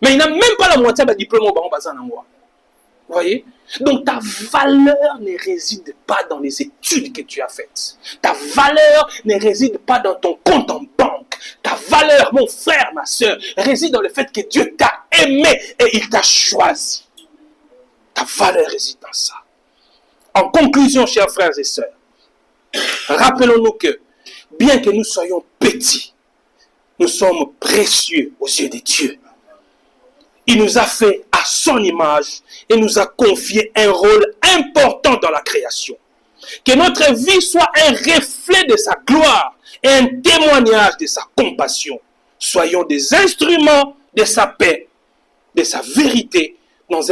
Mais il n'a même pas la moitié de diplôme au baron bassin en moi. Vous voyez? Donc ta valeur ne réside pas dans les études que tu as faites. Ta valeur ne réside pas dans ton compte en banque. Ta valeur, mon frère, ma soeur, réside dans le fait que Dieu t'a aimé et il t'a choisi. Ta valeur réside dans ça. En conclusion, chers frères et sœurs, rappelons-nous que, bien que nous soyons petits, nous sommes précieux aux yeux de Dieu. Il nous a fait à son image et nous a confié un rôle important dans la création. Que notre vie soit un reflet de sa gloire et un témoignage de sa compassion. Soyons des instruments de sa paix, de sa vérité